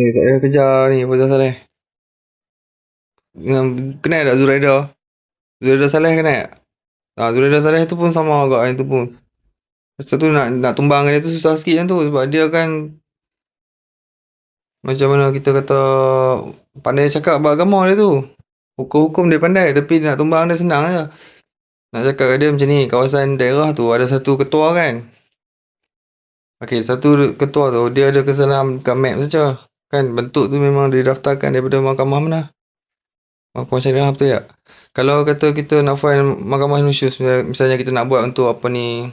Tak payah kejar ni Faizal Saleh. Kenal tak Zuraida? Zuraida Saleh kenal tak? Zuraida Saleh tu pun sama agak yang tu pun. Lepas tu nak tumbangkan dia tu susah sikit yang tu. Sebab dia kan macam mana kita kata pandai cakap beragama dia tu. Hukum-hukum dia pandai tapi nak tumbang dia senang je. Nak cakap kat dia macam ni, kawasan daerah tu ada satu ketua kan. Okey, satu ketua tu dia ada kesalahan kat map saja. Kan bentuk tu memang didaftarkan daripada mahkamah mana? Mahkamah Syariah betul tak? Kalau kata kita nak file mahkamah nusyus, misalnya kita nak buat untuk apa ni,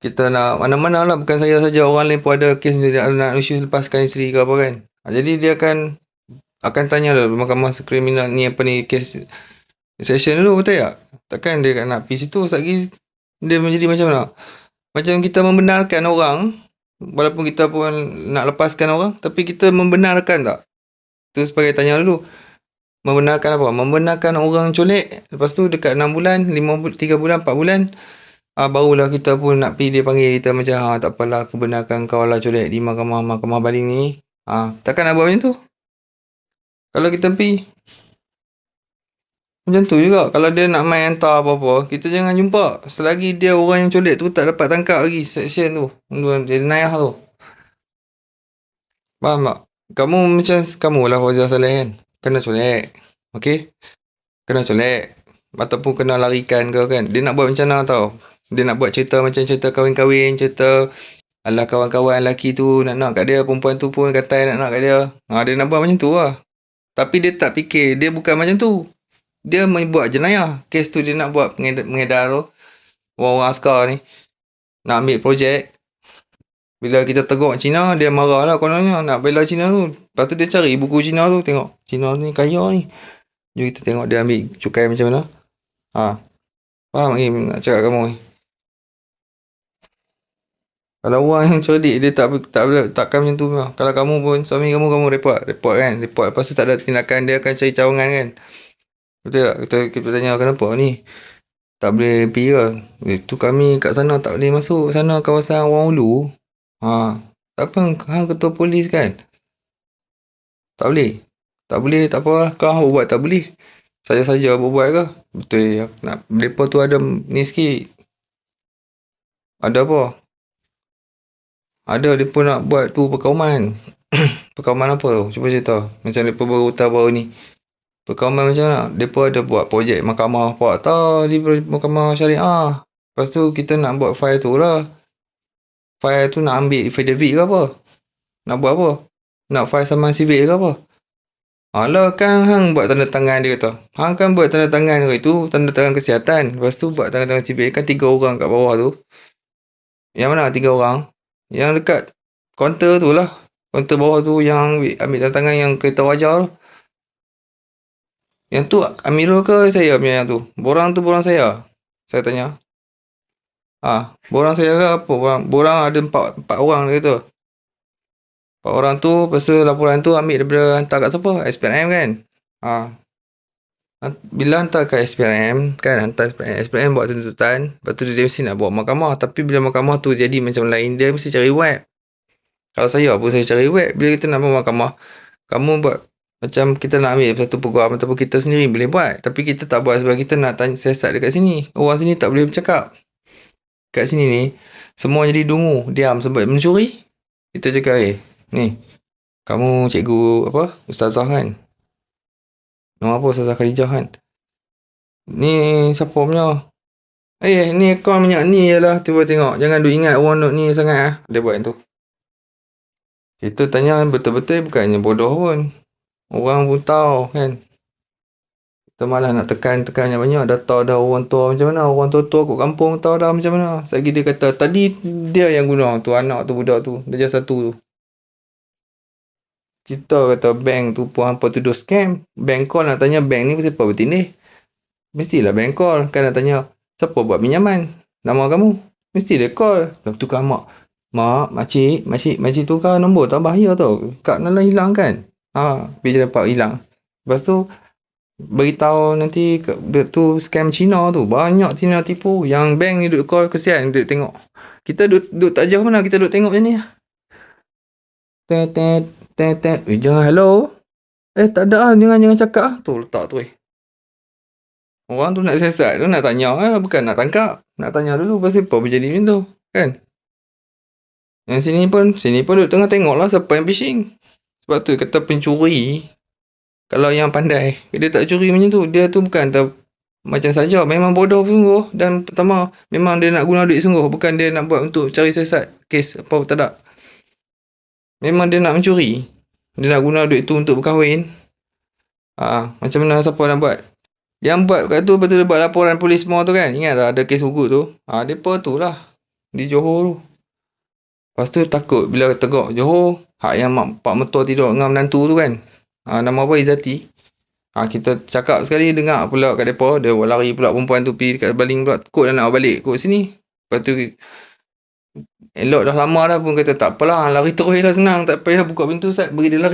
kita nak mana-mana lah, bukan saya saja, orang lain pun ada kes nak nusyus lepaskan isteri ke apa kan. Jadi dia akan tanya lah mahkamah kriminal ni apa ni, kes session dulu betul tak? Takkan dia nak pergi situ lagi dia menjadi macam mana? Macam kita membenarkan orang, walaupun kita pun nak lepaskan orang, tapi kita membenarkan tak? Tu sebagai tanya dulu. Membenarkan apa? Membenarkan orang colek. Lepas tu dekat 6 bulan, 3 bulan, 4 bulan, barulah kita pun nak pergi dia panggil kita macam, tak apalah aku benarkan kau lah colek di mahkamah baling ni. Takkan nak buat macam tu? Kalau kita pergi macam tu juga. Kalau dia nak main hantar apa-apa, kita jangan jumpa. Selagi dia orang yang colek tu tak dapat tangkap lagi section tu. Dia nayah tu. Faham tak? Kamu macam kamu lah Fauzal Saleh kan? Kena colek. Okey? Kena colek. Ataupun kena larikan ke kan? Dia nak buat macam mana tau? Dia nak buat cerita macam cerita kahwin-kahwin, cerita alah kawan-kawan lelaki tu nak kat dia, perempuan tu pun kata nak kat dia. Dia nak buat macam tu lah. Tapi dia tak fikir, dia bukan macam tu. Dia membuat jenayah. Kes tu dia nak buat pengedar tu. Orang-orang askar ni nak ambil projek. Bila kita tegur Cina, dia marah lah kononnya nak bela Cina tu. Lepas tu dia cari buku Cina tu, tengok Cina ni kaya ni. Jom kita tengok dia ambil cukai macam mana. Faham ni nak cakap kamu ni? Kalau orang yang cerdik dia takkan macam tu memang. Kalau kamu pun suami kamu report kan. Report lepas tu tak ada tindakan, dia akan cari cawangan kan. Betul tak? Kita tanya kenapa ni? Tak boleh pergi ke? Itu kami kat sana tak boleh masuk. Sana kawasan orang Ulu. Tak apa, hang ketua polis kan? Tak boleh. Tak boleh, tak apa. Kau buat tak boleh. Saja-saja buat ke? Betul ya. Mereka tu ada ni sikit. Ada apa? Ada dia pun nak buat tu perkauman. Perkauman apa tu? Cuba cerita. Macam mereka baru ni. Perkauman macam mana? Mereka ada buat projek mahkamah apa tau di mahkamah syariah. Lepas tu kita nak buat file tu lah. File tu nak ambil affidavit ke apa? Nak buat apa? Nak file saman sivil ke apa? Alah kan hang buat tanda tangan, dia kata. Hang kan buat tanda tangan itu, tanda tangan kesihatan. Lepas tu buat tanda tangan sivil kan 3 orang kat bawah tu. Yang mana 3 orang? Yang dekat kaunter tu lah. Kaunter bawah tu yang ambil tanda tangan yang kereta wajar tu. Yang tu Amirul ke saya punya yang tu? Borang tu borang saya. Saya tanya. Borang saya ke apa? Borang ada 4 orang dia kata. 4 orang tu, lepas tu laporan tu ambil daripada hantar kat siapa? SPRM kan? Bila hantar kat SPRM kan, hantar SPRM buat tuntutan, lepas tu dia mesti nak bawa mahkamah. Tapi bila mahkamah tu jadi macam lain, dia mesti cari web. Kalau saya pun saya cari web. Bila kita nak bawa mahkamah, kamu buat macam kita nak ambil satu program ataupun kita sendiri boleh buat. Tapi kita tak buat sebab kita nak tanya siasat dekat sini. Orang sini tak boleh bercakap. Kat sini ni, semua jadi dungu, diam sebab mencuri. Kita cakap, ni, kamu cikgu apa? Ustazah kan? Nama apa Ustazah Khadijah kan? Ni siapa punya? Ni akaun minyak ni je lah. Cuba tengok. Jangan duk ingat orang nak ni sangat. Dia buat yang tu. Kita tanya betul-betul bukannya bodoh pun. Orang pun tahu kan. Kita malah nak tekan banyak-banyak. Dah tahu dah orang tua macam mana. Orang tua-tua kat kampung tahu dah macam mana. Selagi dia kata tadi dia yang guna tu anak tu budak tu. Darjah 1 tu. Kita kata bank tu pun hampa tuduh scam. Bank call nak tanya bank ni siapa bertindih. Mestilah bank call. Kan nak tanya siapa buat pinjaman. Nama kamu. Mesti dia call. Tukar mak. Mak, makcik tukar nombor tak bahaya tau. Kad Nala hilang kan. Bila dapat hilang. Lepas tu beritahu nanti tu scam Cina tu. Banyak Cina tipu. Yang bank ni duk call kesian duk tengok. Kita duk tak jauh mana kita duk tengok macam ni. Jangan hello. Tak ada lah. Jangan cakap lah. Tu letak tu Orang tu nak siasat tu nak tanya lah. Bukan nak tangkap. Nak tanya dulu pasal apa berjadi macam tu. Kan? Yang sini pun duduk tengah tengok lah siapa yang phishing. Sebab tu kata pencuri. Kalau yang pandai. Dia tak curi macam tu. Dia tu bukan macam saja. Memang bodoh sungguh. Dan pertama, memang dia nak guna duit sungguh. Bukan dia nak buat untuk cari siasat. Kes apa tak ada. Memang dia nak mencuri. Dia nak guna duit tu untuk berkahwin. Macam mana siapa nak buat? Yang buat kat tu betul dia buat laporan polis semua tu kan. Ingat tak ada kes hukum tu? Mereka tu lah. Di Johor tu. Lepas tu takut bila tegak Johor. Hak yang pak mertua tidur dengan menantu tu kan. Nama apa? Izzati. Kita cakap sekali dengar pula kat mereka. Dia lari pula perempuan tu pergi dekat baling pula. Takut dah nak balik kot sini. Lepas tu elok dah lama dah pun kata tak apalah. Lari terus lah senang. Tak payah buka pintu Ustaz. Beri dia lari.